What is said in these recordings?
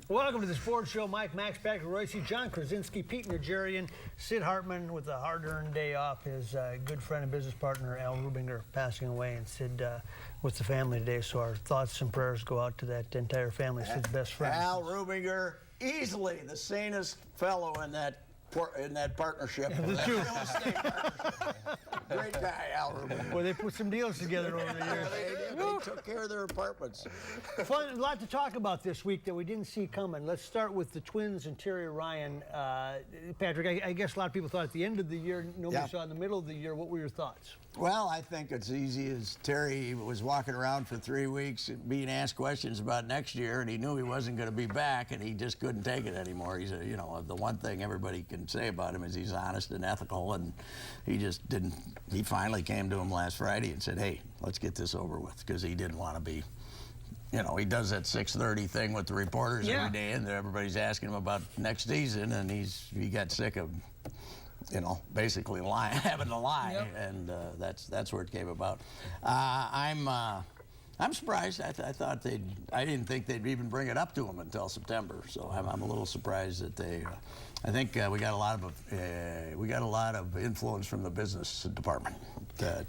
Welcome to the Sports Show. Mike, Max, Patrick, Royce, John Krasinski, Pete Nigerian, Sid Hartman with a hard-earned day off. His good friend and business partner, Al Rubinger, passing away, and Sid with the family today. So our thoughts and prayers go out to that entire family. Sid's best friend. Al Rubinger, easily the sanest fellow in that partnership. The truth. Real estate partnership. Great guy, Al Rubinger. Well, they put some deals together over the years. They took care of their apartments. Fun, a lot to talk about this week that we didn't see coming. Let's start with the Twins and Terry Ryan. Patrick, I guess a lot of people thought at the end of the year, nobody saw in the middle of the year. What were your thoughts? Well, I think it's easy as Terry was walking around for 3 weeks being asked questions about next year, and he knew he wasn't going to be back, and he just couldn't take it anymore. He's a, the one thing everybody can say about him is he's honest and ethical, and he just didn't. He finally came to him last Friday and said, "Hey, let's get this over with," because he didn't want to be. He does that 6:30 thing with the reporters every day, and everybody's asking him about next season, and he got sick of. Basically having to lie, and that's where it came about. I'm surprised. I didn't think they'd even bring it up to him until September. So I'm a little surprised that they. I think we got a lot of influence from the business department.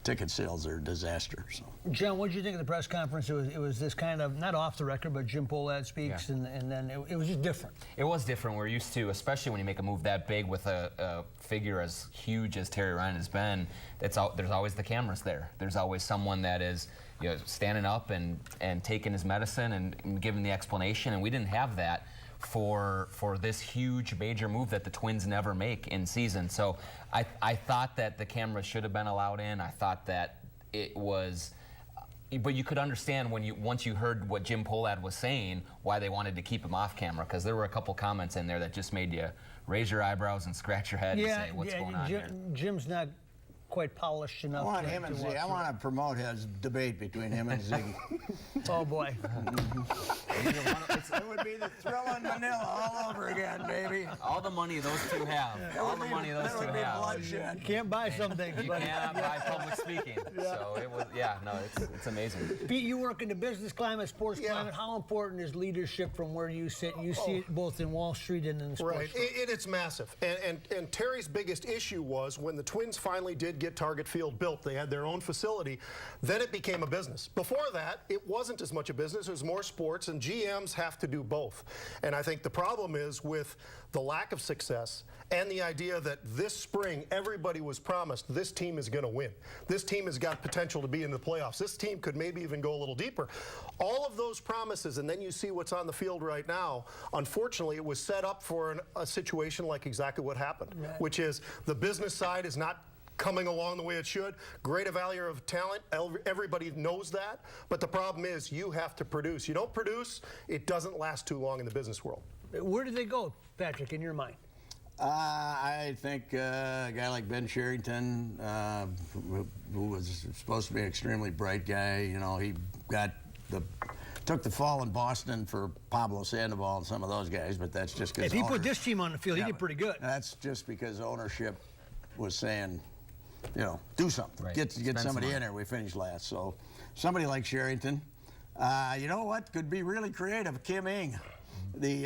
Ticket sales are a disaster. So. John, what did you think of the press conference? It was this kind of, not off the record, but Jim Pohlad speaks, and then it was just different. It was different. We're used to, especially when you make a move that big with a figure as huge as Terry Ryan has been, there's always the cameras there. There's always someone that is standing up and taking his medicine and giving the explanation, and we didn't have that for this huge major move that the Twins never make in season. So I thought that the cameras should have been allowed in. I thought that it was, but you could understand once you heard what Jim Pohlad was saying, why they wanted to keep him off camera, because there were a couple comments in there that just made you raise your eyebrows and scratch your head and say, what's going on here? Jim's not quite polished enough. I want to promote his debate between him and Ziggy. Oh boy. It would be the thrill in Manila all over again, baby. All the money those two have. All the money those two have. Bloodshed. You can't buy some things. You cannot buy public speaking. So it was, it's amazing. Pete, you work in the business climate, sports climate. How important is leadership from where you sit? You see it both in Wall Street and in the sports. Right, it's massive. And Terry's biggest issue was when the Twins finally did get Target Field built, they had their own facility, then it became a business. Before that, it wasn't as much a business, it was more sports, and GMs have to do both. And I think the problem is with the lack of success and the idea that this spring everybody was promised this team is going to win. This team has got potential to be in the playoffs. This team could maybe even go a little deeper. All of those promises, and then you see what's on the field right now, unfortunately it was set up for a situation like exactly what happened, which is the business side is not coming along the way it should. Great evaluator of talent. Everybody knows that. But the problem is you have to produce. You don't produce, it doesn't last too long in the business world. Where do they go, Patrick, in your mind? I think a guy like Ben Sherrington, who was supposed to be an extremely bright guy, he took the fall in Boston for Pablo Sandoval and some of those guys, but that's just because if he put this team on the field, he did pretty good. That's just because ownership was saying, do something. Right. Get somebody in there. We finished last. So somebody like Sherrington. You know what? Could be really creative. Kim Ng. She's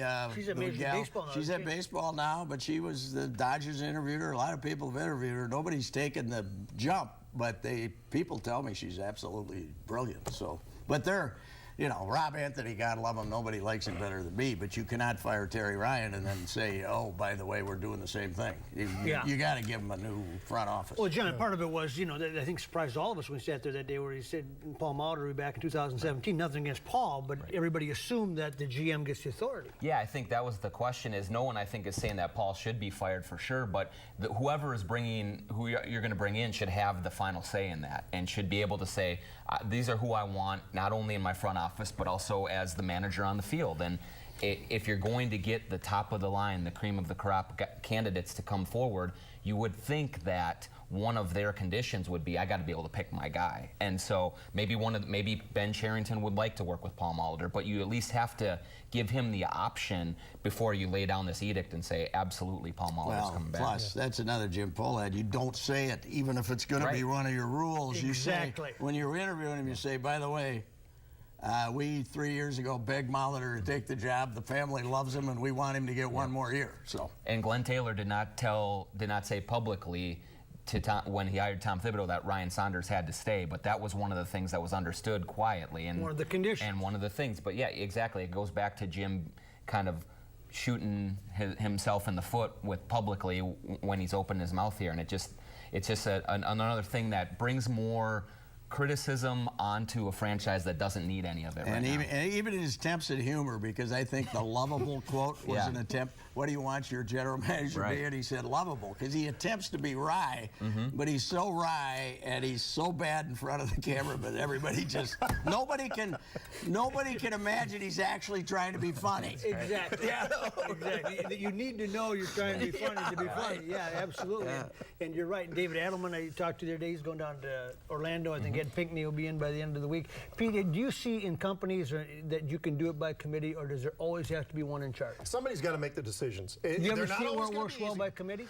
at Major League Baseball now. She's at baseball now, but she was the Dodgers interviewed her. A lot of people have interviewed her. Nobody's taken the jump, but people tell me she's absolutely brilliant. So, but they're, Rob Anthony, God love him, nobody likes him better than me, but you cannot fire Terry Ryan and then say, oh, by the way, we're doing the same thing. You got to give him a new front office. Well, John, part of it was, I think surprised all of us when we sat there that day where he said Paul Molitor would be back in 2017. Nothing against Paul, but everybody assumed that the GM gets the authority. Yeah, I think that was the question. Is no one, I think, is saying that Paul should be fired for sure, but whoever is who you're going to bring in should have the final say in that and should be able to say, these are who I want, not only in my front office, but also as the manager on the field. And if you're going to get the top of the line, the cream of the crop candidates to come forward, you would think that one of their conditions would be, I got to be able to pick my guy. And so maybe Ben Sherrington would like to work with Paul Molitor, but you at least have to give him the option before you lay down this edict and say, absolutely, Paul Molitor's coming back. Plus, that's another Jim Pohlad. You don't say it, even if it's going to be one of your rules. Exactly. You say, when you're interviewing him, you say, by the way, We 3 years ago begged Molitor to take the job. The family loves him, and we want him to get one more year. So. And Glenn Taylor did not say publicly to when he hired Tom Thibodeau that Ryan Saunders had to stay, but that was one of the things that was understood quietly. And one of the conditions. And one of the things. But yeah, exactly. It goes back to Jim kind of shooting himself in the foot with publicly when he's opened his mouth here, and it's just another thing that brings more criticism onto a franchise that doesn't need any of it and even his attempts at humor, because I think the lovable quote was an attempt. What do you want your general manager to be? And he said lovable, because he attempts to be wry, but he's so wry and he's so bad in front of the camera, but everybody just nobody can imagine he's actually trying to be funny. Exactly. Yeah. Exactly. You need to know you're trying to be funny to be funny. Yeah, absolutely. Yeah. And you're right. David Adelman, I talked to the other day, he's going down to Orlando. I think Ed Pinckney will be in by the end of the week. Pete, do you see in companies that you can do it by committee, or does there always have to be one in charge? Somebody's got to make the decisions. Do you ever see where it works well by committee?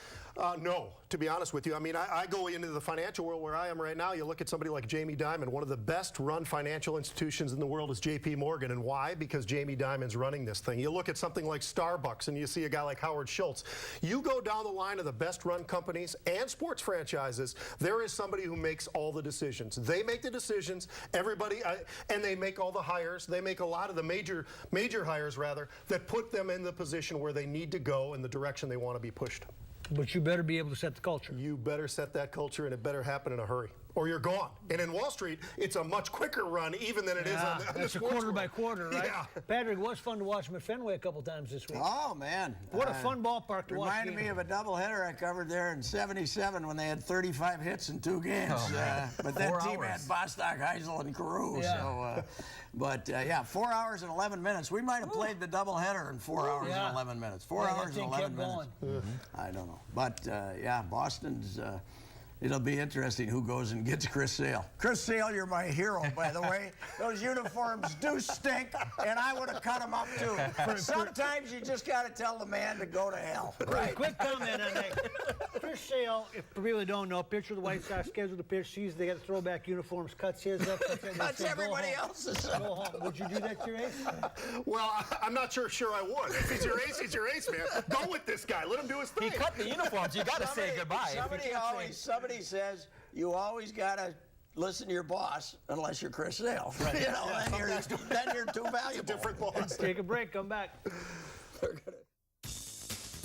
No, to be honest with you. I mean, I go into the financial world where I am right now. You look at somebody like Jamie Dimon. One of the best run financial institutions in the world is J.P. Morgan. And why? Because Jamie Dimon's running this thing. You look at something like Starbucks and you see a guy like Howard Schultz. You go down the line of the best run companies and sports franchises, there is somebody who makes all the decisions. They make the decisions, everybody, and they make all the hires. They make a lot of the major hires, rather, that put them in the position where they need to go in the direction they want to be pushed. But you better be able to set the culture. You better set that culture, and it better happen in a hurry, or you're gone. And in Wall Street, it's a much quicker run even than it is on the that's a sports quarter world. by quarter, right? Yeah. Patrick, it was fun to watch him at Fenway a couple times this week. Oh, man. What a fun ballpark to watch. Reminded me of a doubleheader I covered there in '77 when they had 35 hits in 2 games. But that team had Bostock, Heisel, and Carew. Yeah. So, 4 hours and 11 minutes. We might have played the doubleheader in 4 hours and 11 minutes. 4 hours and 11 minutes. I don't know. But, Boston's... it'll be interesting who goes and gets Chris Sale. Chris Sale, you're my hero, by the way. Those uniforms do stink, and I would have cut them up, too. Sometimes you just got to tell the man to go to hell. Right? Quick comment on that. Chris Sale, if you really don't know, pitcher of the White Sox, scheduled to pitch, sees they got throwback uniforms, cuts his up. Cuts everybody else's up. Go home. Would you do that to your ace? Well, I'm not sure I would. If he's your ace, man. Go with this guy. Let him do his thing. He cut the uniforms. You got to say goodbye. Somebody says you always got to listen to your boss unless you're Chris Sale. Right. You know, then you're too valuable. It's a different boss. Take a break. Come back.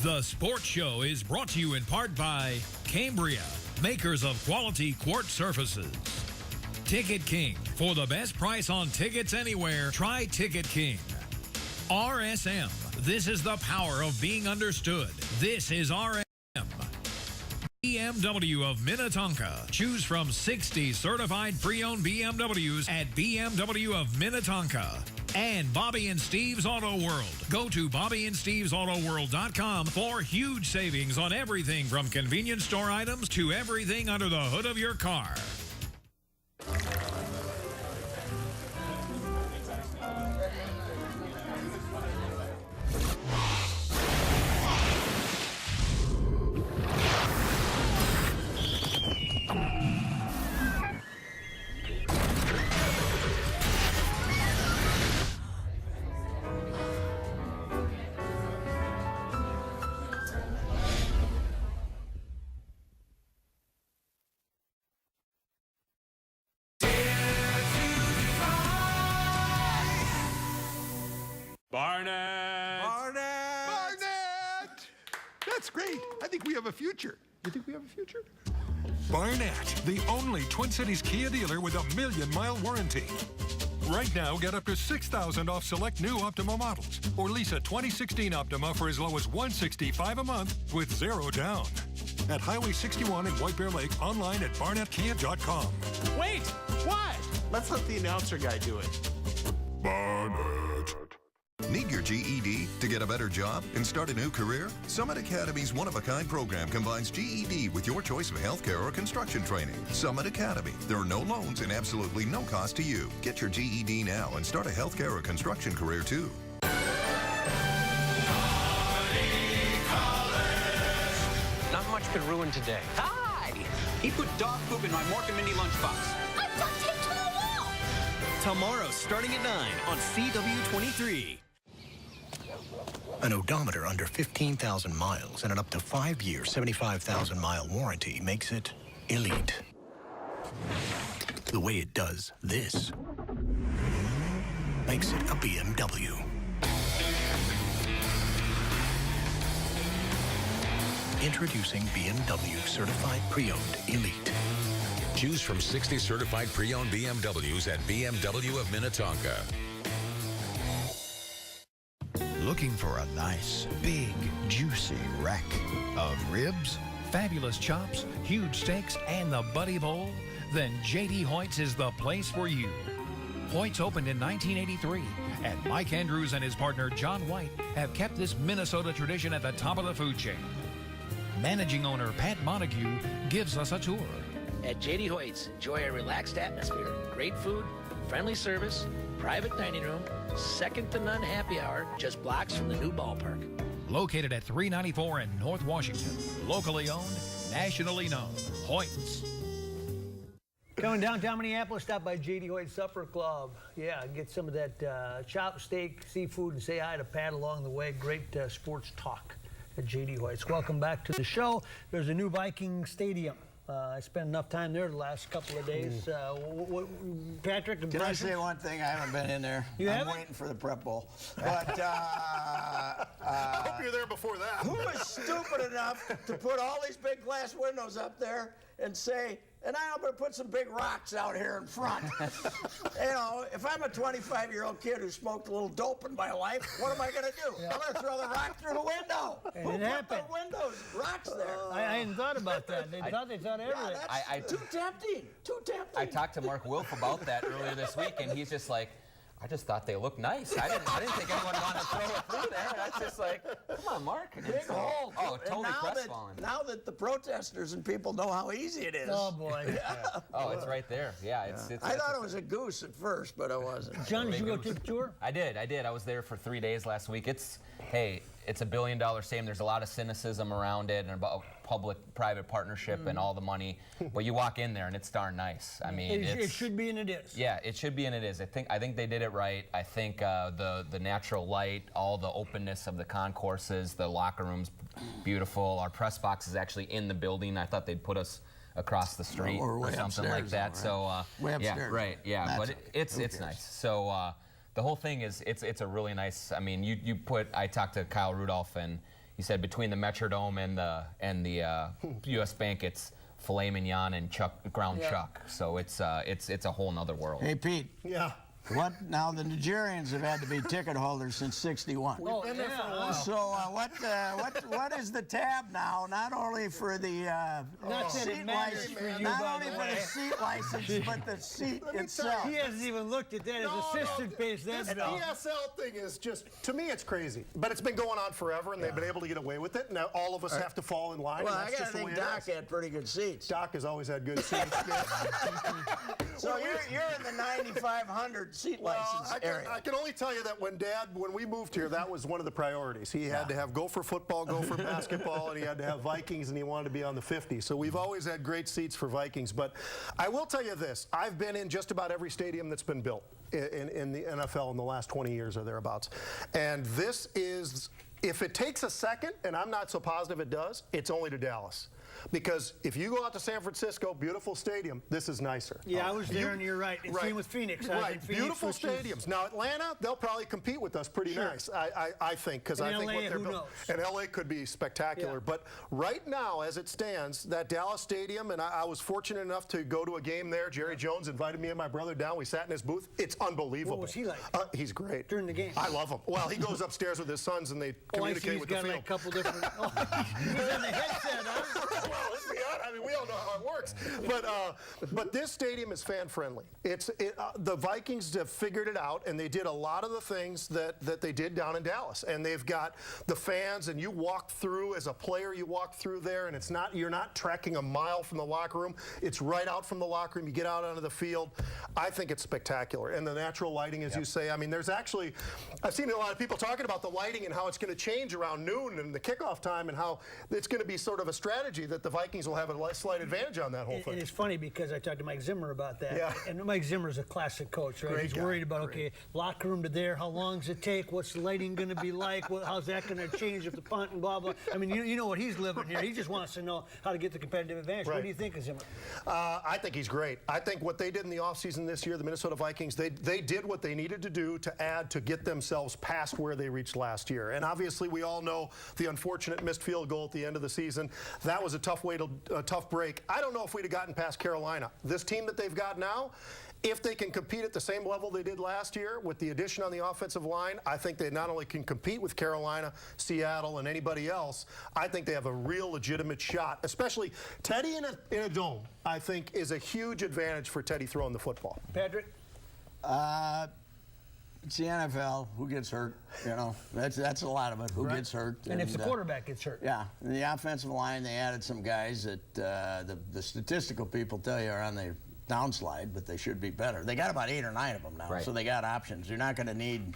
The Sports Show is brought to you in part by Cambria, makers of quality quartz surfaces. Ticket King. For the best price on tickets anywhere, try Ticket King. RSM. This is the power of being understood. This is RSM. BMW of Minnetonka. Choose from 60 certified pre-owned BMWs at BMW of Minnetonka. And Bobby and Steve's Auto World. Go to BobbyandStevesAutoWorld.com for huge savings on everything from convenience store items to everything under the hood of your car. That's great. I think we have a future. You think we have a future? Barnett, the only Twin Cities Kia dealer with a 1,000,000-mile warranty. Right now, get up to $6,000 off select new Optima models, or lease a 2016 Optima for as low as $165 a month with 0 down. At Highway 61 in White Bear Lake, online at barnettkia.com. Wait! What? Let's let the announcer guy do it. Barnett. Need your GED to get a better job and start a new career? Summit Academy's one-of-a-kind program combines GED with your choice of healthcare or construction training. Summit Academy. There are no loans and absolutely no cost to you. Get your GED now and start a healthcare or construction career too. Not much could ruin today. Hi! He put dog poop in my Mork and Mindy lunchbox. I duct taped to the wall! Tomorrow, starting at 9 on CW-23. An odometer under 15,000 miles and an up to 5-year, 75,000-mile warranty makes it elite. The way it does this makes it a BMW. Introducing BMW Certified Pre-Owned Elite. Choose from 60 certified pre-owned BMWs at BMW of Minnetonka. Looking for a nice, big, juicy rack of ribs, fabulous chops, huge steaks, and the Buddy Bowl? Then J.D. Hoyt's is the place for you. Hoyt's opened in 1983, and Mike Andrews and his partner John White have kept this Minnesota tradition at the top of the food chain. Managing owner Pat Montague gives us a tour. At J.D. Hoyt's, enjoy a relaxed atmosphere, great food, friendly service, private dining room, second-to-none happy hour, just blocks from the new ballpark. Located at 394 in North Washington. Locally owned, nationally known. Hoyt's. Coming downtown Minneapolis, stop by J.D. Hoyt Supper Club. Yeah, get some of that chopped steak, seafood, and say hi to Pat along the way. Great sports talk at J.D. Hoyt's. Welcome back to the show. There's a new Vikings Stadium. I spent enough time there the last couple of days. Patrick, Can I say one thing? I haven't been in there. I'm waiting for the prep bowl. But I hope you're there before that. Who is stupid enough to put all these big glass windows up there and say, and I'm going to put some big rocks out here in front. You know, if I'm a 25-year-old kid who smoked a little dope in my life, what am I going to do? Yeah. I'm going to throw the rock through the window. And who it put happened. the windows, rocks there? I hadn't thought about that. They thought everything. Yeah, that's too tempting. Too tempting. I talked to Mark Wilf about that earlier this week, and he's just like, I just thought they looked nice. I didn't think anyone wanted to throw it through there. That's just like, come on, Mark. Big hole. Oh, totally now crestfallen. Now that the protesters and people know how easy it is. Oh, boy. Yeah. Oh, it's right there. Yeah, it's I thought it was a goose at first, but it wasn't. John, did you go take a tour? I did. I was there for 3 days last week. It's a $1 billion stadium. There's a lot of cynicism around it and about public-private partnership and all the money. But you walk in there and it's darn nice. I mean, it should be and it is. Yeah, it should be and it is. I think they did it right. I think the natural light, all the openness of the concourses, the locker rooms, beautiful. Our press box is actually in the building. I thought they'd put us across the street or something like that. Right. So way upstairs. yeah, right, yeah. That's but it's nice. So. The whole thing is, it's a really nice. I mean, I talked to Kyle Rudolph, and he said between the Metrodome and the U.S. Bank, it's filet mignon and ground chuck. So it's a whole nother world. Hey, Pete. Yeah. What now? The Nigerians have had to be ticket holders since '61. We've been there for a while. So what is the tab now? Not only for the seat license, not only for the seat license, but the seat itself. He hasn't even looked at that. His assistant pays that. This ESL thing is just, to me, it's crazy. But it's been going on forever, and they've been able to get away with it. Now all of us have to fall in line. Well, and I that's gotta just the way think it Doc is. had pretty good seats. Doc has always had good seats. So you're in the 9,500 seat license area. I can only tell you that when we moved here, that was one of the priorities. He had to have Gopher football, Gopher basketball, and he had to have Vikings, and he wanted to be on the 50. So we've always had great seats for Vikings. But I will tell you this. I've been in just about every stadium that's been built in the NFL in the last 20 years or thereabouts. And this is, if it takes a second, and I'm not so positive it does, it's only to Dallas. Because if you go out to San Francisco, beautiful stadium, this is nicer. Yeah, I was there, and you're right. It's same with Phoenix. Right, beautiful stadiums. Now, Atlanta, they'll probably compete with us pretty nice, I think, because I think LA, what they're who building. And LA could be spectacular. Yeah. But right now, as it stands, that Dallas stadium, and I was fortunate enough to go to a game there. Jerry Jones invited me and my brother down. We sat in his booth. It's unbelievable. What was he like? He's great. During the game? I love him. Well, he goes upstairs with his sons, and they communicate with the field. He's got like a couple different... he's on the headset, huh? Well, let's be honest. I mean, we all know how it works. But this stadium is fan-friendly. The Vikings have figured it out, and they did a lot of the things that they did down in Dallas. And they've got the fans, and you walk through, as a player, you walk through there, and you're not trekking a mile from the locker room. It's right out from the locker room. You get out onto the field. I think it's spectacular. And the natural lighting, as you say, I mean, I've seen a lot of people talking about the lighting and how it's going to change around noon and the kickoff time, and how it's going to be sort of a strategy that the Vikings will have a a slight advantage on that whole And thing. it's funny because I talked to Mike Zimmer about that. Yeah. And Mike Zimmer's a classic coach, right? Great He's guy. worried about, okay, locker room to there, how long does it take? What's the lighting going to be like? How's that going to change if the punt and blah, blah. I mean, you know what he's living here. He just wants to know how to get the competitive advantage. Right. What do you think of Zimmer? I think he's great. I think what they did in the offseason this year, the Minnesota Vikings, they did what they needed to do to add to get themselves past where they reached last year. And obviously, we all know the unfortunate missed field goal at the end of the season. That was a tough break. I don't know if we'd have gotten past Carolina. This team that they've got now, if they can compete at the same level they did last year with the addition on the offensive line, I think they not only can compete with Carolina, Seattle, and anybody else, I think they have a real legitimate shot, especially Teddy in a dome, I think is a huge advantage for Teddy throwing the football. Patrick? It's the NFL. Who gets hurt? You know, that's a lot of it. Who gets hurt? And if the quarterback gets hurt. Yeah. In the offensive line, they added some guys that the statistical people tell you are on the downslide, but they should be better. They got about 8 or 9 of them now, so they got options. You're not going to need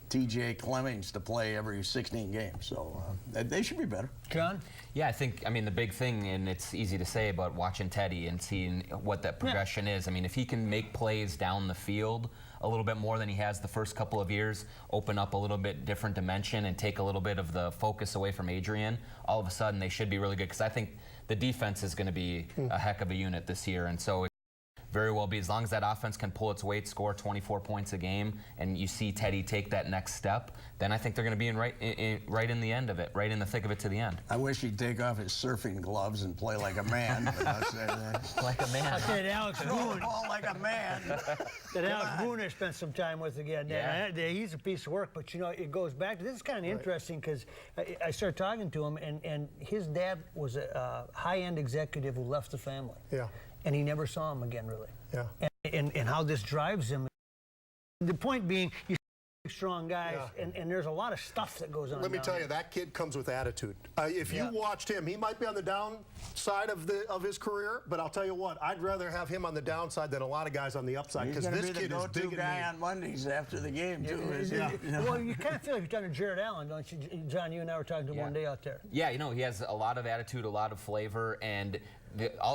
T.J. Clemmings to play every 16 games, so they should be better. John? Yeah, I mean, the big thing, and it's easy to say, about watching Teddy and seeing what that progression is. I mean, if he can make plays down the field a little bit more than he has the first couple of years, open up a little bit different dimension and take a little bit of the focus away from Adrian, all of a sudden they should be really good, because I think the defense is going to be a heck of a unit this year. And so very well be, as long as that offense can pull its weight, score 24 points a game, and you see Teddy take that next step, then I think they're going to be right in the end of it, right in the thick of it to the end. I wish he'd take off his surfing gloves and play like a man. Like a man. I said Alex Boone. Ball like a man. That Alex Boone I spent some time with again. Yeah. He's a piece of work, but you know, it goes back to, this is kind of interesting because I started talking to him, and his dad was a high-end executive who left the family. Yeah. And he never saw him again, really. Yeah. And how this drives him. The point being, you strong guys, and there's a lot of stuff that goes on. Let me tell you, that kid comes with attitude. If you watched him, he might be on the downside of his career, but I'll tell you what, I'd rather have him on the downside than a lot of guys on the upside, because this kid is big and mean. He's going to be the go-to guy on Mondays after the game, too. Well, you kind of feel like you're talking to Jared Allen, don't you? John, you and I were talking to him one day out there. Yeah, you know, he has a lot of attitude, a lot of flavor, and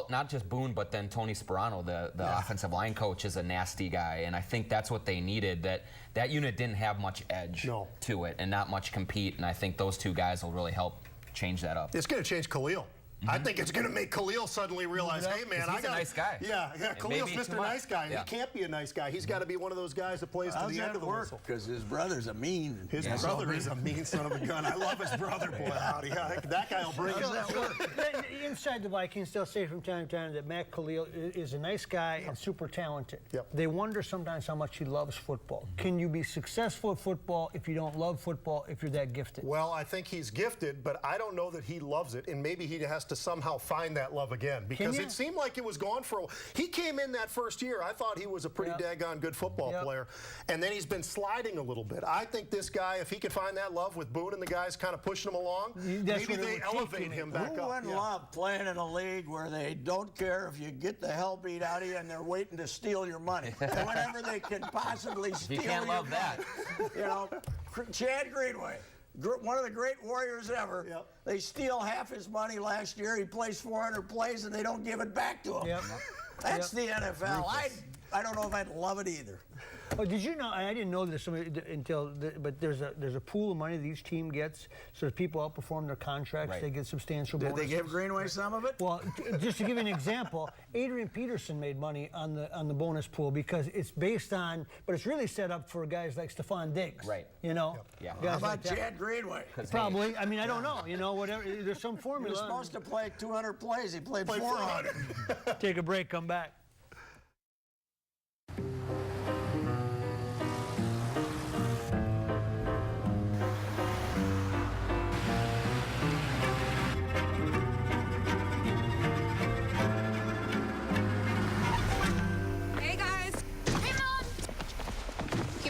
not just Boone, but then Tony Sperano, the offensive line coach, is a nasty guy, and I think that's what they needed. That unit didn't have much edge to it, and not much compete, and I think those two guys will really help change that up. It's going to change Khalil. I think it's going to make Khalil suddenly realize, hey, man, he's a nice guy. Yeah, Khalil's Mr. Nice Guy. He can't be a nice guy. He's got to be one of those guys that plays to the end of the whistle. Because his brother's a mean. His brother is a mean son of a gun. I love his brother, boy. Howdy. That guy will bring us. Inside the Vikings, they'll say from time to time that Matt Khalil is a nice guy and super talented. Yep. They wonder sometimes how much he loves football. Can you be successful at football if you don't love football, if you're that gifted? Well, I think he's gifted, but I don't know that he loves it, and maybe he has to somehow find that love again, because it seemed like it was gone for a while. He came in that first year, I thought he was a pretty daggone good football player, and then he's been sliding a little bit. I think this guy, if he can find that love with Boone and the guys kind of pushing him along, maybe they elevate him back up. Who wouldn't love playing in a league where they don't care if you get the hell beat out of you and they're waiting to steal your money? Whatever they can possibly steal you can't love that. You know, Chad Greenway, one of the great Warriors ever. They steal half his money last year. He plays 400 plays and they don't give it back to him. That's the NFL. I don't know if I'd love it either. Oh, did you know? I didn't know this but there's a pool of money that each team gets, so if people outperform their contracts, they get substantial bonuses. Did they give Greenway some of it? Well, just to give you an example, Adrian Peterson made money on the bonus pool because it's based on, but it's really set up for guys like Stephon Diggs. Right. You know. Yeah. How about Chad Greenway? Probably. I mean, I don't know. You know, whatever. There's some formula. He was supposed to play 200 plays. He played 400. Take a break. Come back.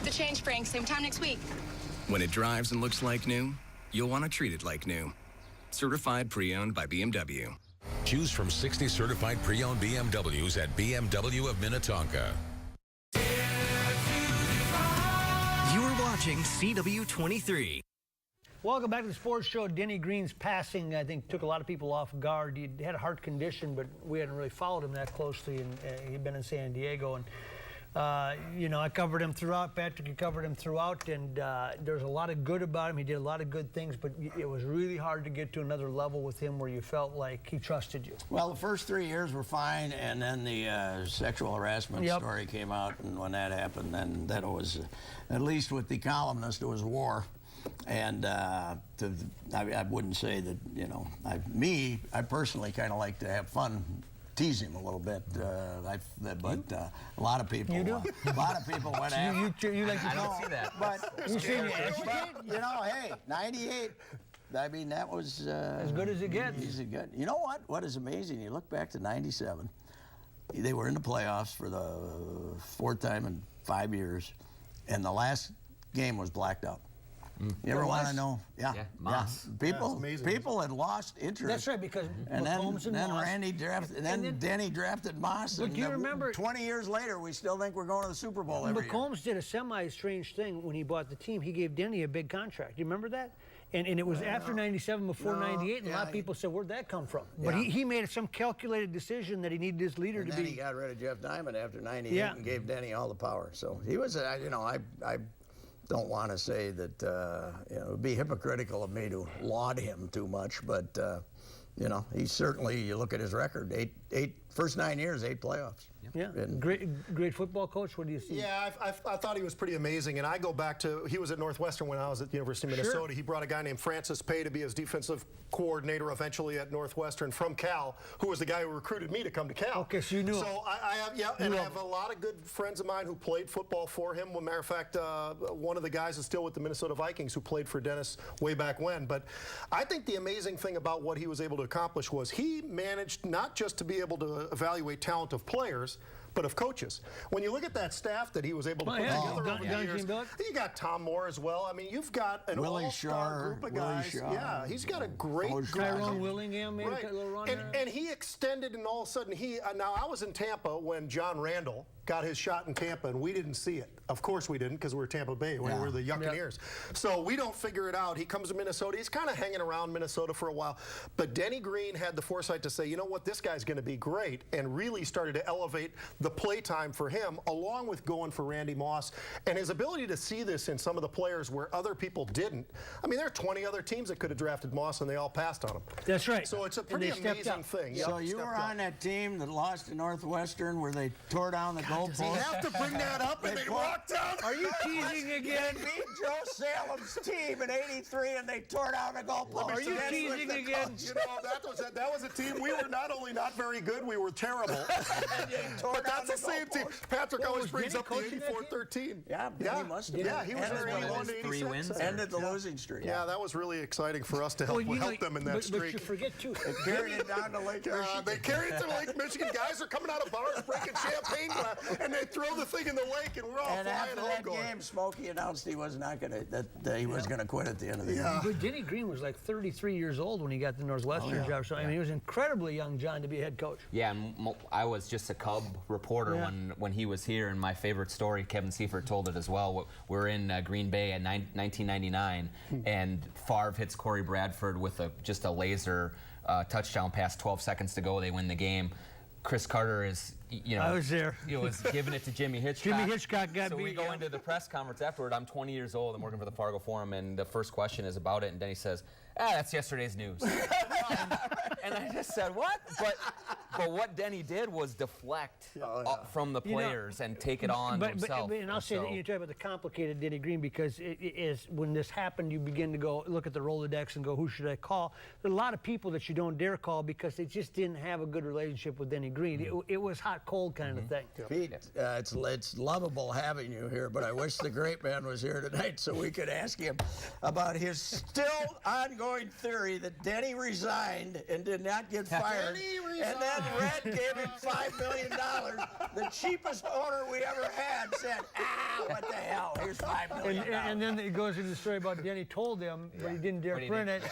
Change, Frank. Same time next week. When it drives and looks like new, you'll want to treat it like new. Certified pre-owned by BMW. Choose from 60 certified pre-owned BMWs at BMW of Minnetonka. You're watching CW-23. Welcome back to the sports show. Denny Green's passing, I think, took a lot of people off guard. He had a heart condition, but we hadn't really followed him that closely, and he'd been in San Diego. And you know, I covered him throughout. Patrick, you covered him throughout, and there's a lot of good about him. He did a lot of good things, but it was really hard to get to another level with him where you felt like he trusted you. Well, the first 3 years were fine, and then the sexual harassment story came out, and when that happened, then it was, at least with the columnist, it was war. And I wouldn't say that, you know, I personally kind of like to have fun, tease him a little bit, but a lot of people, a lot of people went after. You like to see that. But you know, hey, 98. I mean, that was as good as it gets. Easy good. You know what? What is amazing? You look back to '97. They were in the playoffs for the 4th time in 5 years, and the last game was blacked out. You ever want to know? Yeah. People had lost interest. That's right, because and McCombs then and Moss. Randy drafted, and then Denny drafted Moss. But do you remember? 20 years later, we still think we're going to the Super Bowl every year. McCombs did a semi-strange thing when he bought the team. He gave Denny a big contract. Do you remember that? And it was after '97, before '98, and a lot of people said, "Where'd that come from?" But he made some calculated decision that he needed his leader to be. And then he got rid of Jeff Diamond after '98 and gave Denny all the power. So he was, you know, I don't want to say that, you know, it would be hypocritical of me to laud him too much, but, you know, he certainly, you look at his record, first 9 years, 8 playoffs. Yeah, great football coach. What do you see? Yeah, I thought he was pretty amazing, and I go back to, he was at Northwestern when I was at the University of Minnesota. He brought a guy named Francis Pay to be his defensive coordinator eventually at Northwestern from Cal, who was the guy who recruited me to come to Cal. Okay, so you knew him. So I have a lot of good friends of mine who played football for him. As a matter of fact, one of the guys is still with the Minnesota Vikings who played for Dennis way back when. But I think the amazing thing about what he was able to accomplish was he managed not just to be able to evaluate talent of players, but of coaches. When you look at that staff that he was able to put together over the years, you got Tom Moore as well. I mean, you've got an all-star group of guys. Yeah, he's got a great group. Tyrone Willingham made a little run. And he extended, and all of a sudden now I was in Tampa when John Randall got his shot in Tampa, and we didn't see it. Of course we didn't, because we were Tampa Bay. We were the Buccaneers. So we don't figure it out. He comes to Minnesota. He's kind of hanging around Minnesota for a while. But Denny Green had the foresight to say, you know what, this guy's going to be great, and really started to elevate the play time for him, along with going for Randy Moss. And his ability to see this in some of the players where other people didn't. I mean, there are 20 other teams that could have drafted Moss, and they all passed on him. That's right. So it's a pretty amazing thing. So you were on that team that lost to Northwestern where they tore down the goalpost. Does he have to bring that up and they walked out? Are you teasing again? They beat Joe Salem's team in '83 and they tore down the goalpost. Are you teasing again? You know, that was a team. We were not only not very good, we were terrible. But that's the same team. Patrick always brings up the 84-13. Yeah, he must have. Yeah, he was there 81-86. 3 wins. Ended the losing streak. Yeah, that was really exciting for us to help them in that streak. But you forget, too. They carried it down to Lake Michigan. They carried it to Lake Michigan. Guys are coming out of bars, breaking champagne glass, and they throw the thing in the lake, and we're all and flying after home that going. game, Smokey announced he was not going to, that he was going to quit at the end of the game. But Denny Green was like 33 years old when he got the Northwestern job. So I mean, he was incredibly young, John, to be head coach. Yeah, and I was just a Cub reporter when he was here, and my favorite story, Kevin Seifert told it as well. We're in Green Bay in 1999, and Favre hits Corey Bradford with just a laser touchdown pass, 12 seconds to go. They win the game. Chris Carter is, you know, I was there. He was giving it to Jimmy Hitchcock. Jimmy Hitchcock got beat. So we go yeah. into the press conference afterward. I'm 20 years old. I'm working for the Fargo Forum, and the first question is about it. And Denny says, that's yesterday's news. and I just said, what? But what Denny did was deflect from the players and take it on himself. And I'll say that you talk about the complicated Denny Green, because it is when this happened, you begin to go look at the Rolodex and go, who should I call? There are a lot of people that you don't dare call because they just didn't have a good relationship with Denny Green. It was hot cold kind of thing. Pete, it's lovable having you here, but I wish the great man was here tonight so we could ask him about his still ongoing theory that Denny resigned and did not get fired, and then Red gave him $5 million. The cheapest owner we ever had said, what the hell, here's $5 million. And then it goes into the story about Denny told him, but he didn't dare print it.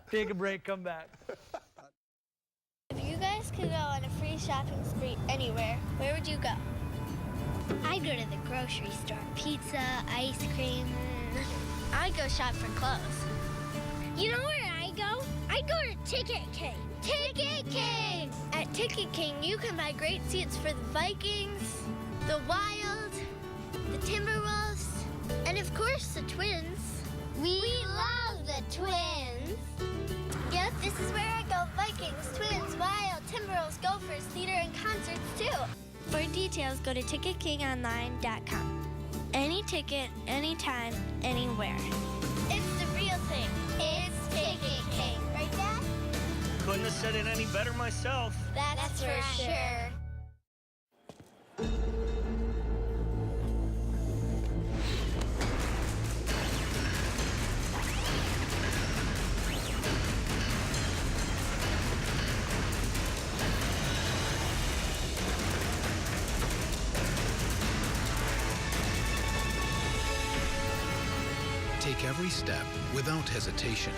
Take a break, come back. If you guys could go on a free shopping spree anywhere, where would you go? I'd go to the grocery store. Pizza, ice cream. I go shop for clothes. You know where I go? I go to Ticket King. Ticket King! At Ticket King, you can buy great seats for the Vikings, the Wild, the Timberwolves, and of course the Twins. We love the Twins. Yep, this is where I go. Vikings, Twins, Wild, Timberwolves, Gophers, theater, and concerts too. For details, go to TicketKingOnline.com. Any ticket, anytime, anywhere. It's the real thing. It's Ticket King. Right, Dad? Couldn't have said it any better myself. That's for sure. Take every step without hesitation.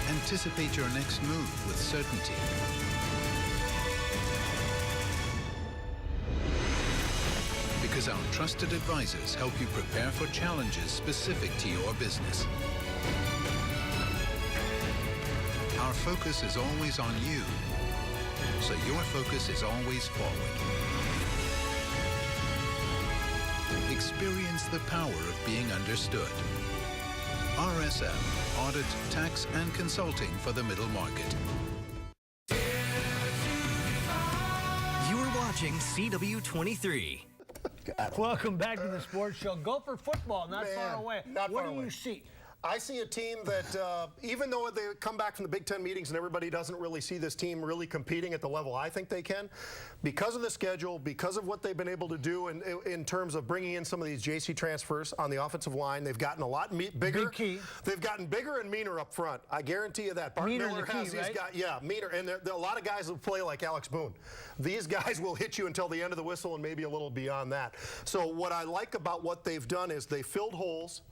Anticipate your next move with certainty. Because our trusted advisors help you prepare for challenges specific to your business. Our focus is always on you, so your focus is always forward. Experience the power of being understood. RSM, Audit, Tax, and Consulting for the Middle Market. You're watching CW-23. Welcome back to the sports show. Go for football, not Man, far away. not What far do away. you see? I see a team that, even though they come back from the Big Ten meetings and everybody doesn't really see this team really competing at the level I think they can, because of the schedule, because of what they've been able to do in terms of bringing in some of these JC transfers on the offensive line, they've gotten a lot bigger. Big key. They've gotten bigger and meaner up front. I guarantee you that. Bart Meaner Miller the key, has these right? guys, yeah, meaner. And there are a lot of guys who play like Alex Boone. These guys will hit you until the end of the whistle and maybe a little beyond that. So what I like about what they've done is they filled holes.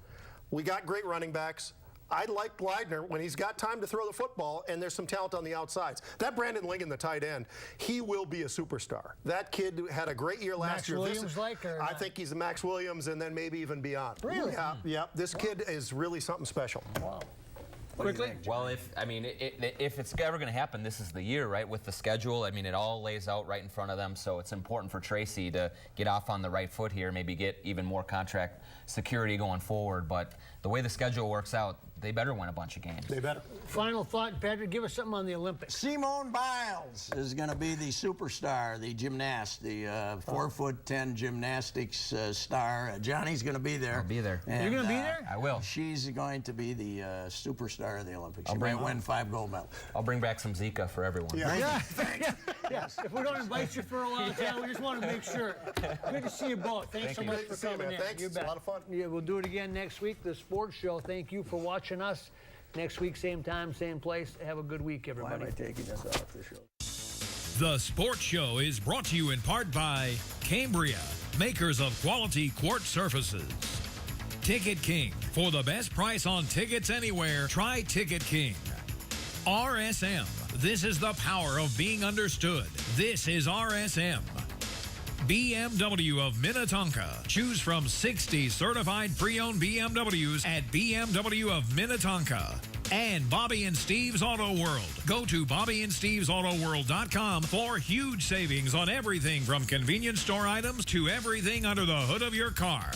We got great running backs. I like Leidner when he's got time to throw the football, and there's some talent on the outsides. That Brandon Lincoln, the tight end, he will be a superstar. That kid had a great year last year. I think he's the Max Williams, and then maybe even beyond. Really? Yeah. This kid is really something special. Wow. Quickly? Well, if it's ever going to happen, this is the year, right? With the schedule, I mean, it all lays out right in front of them. So it's important for Tracy to get off on the right foot here, maybe get even more contract security going forward. But the way the schedule works out, they better win a bunch of games. They better. Final thought, Patrick, give us something on the Olympics. Simone Biles is going to be the superstar, the gymnast, the 4'10" gymnastics star. Johnny's going to be there. I'll be there. And, You're going to be there? I will. She's going to be the superstar of the Olympics. She might win 5 gold medals. I'll bring back some Zika for everyone. Yeah. Yes. If we don't invite you for a while, we just want to make sure. Good to see you both. Thanks so much for coming in. Thanks. You It's bet. a lot of fun. Yeah, we'll do it again next week. The sports show. Thank you for watching us. Next week, same time, same place. Have a good week, everybody. Why am I taking this off the show? The Sports Show is brought to you in part by Cambria, makers of quality quartz surfaces. Ticket King. For the best price on tickets anywhere, try Ticket King. RSM. This is the power of being understood. This is RSM. BMW of Minnetonka. Choose from 60 certified pre-owned BMWs at BMW of Minnetonka. And Bobby and Steve's Auto World. Go to BobbyandStevesAutoWorld.com for huge savings on everything from convenience store items to everything under the hood of your car.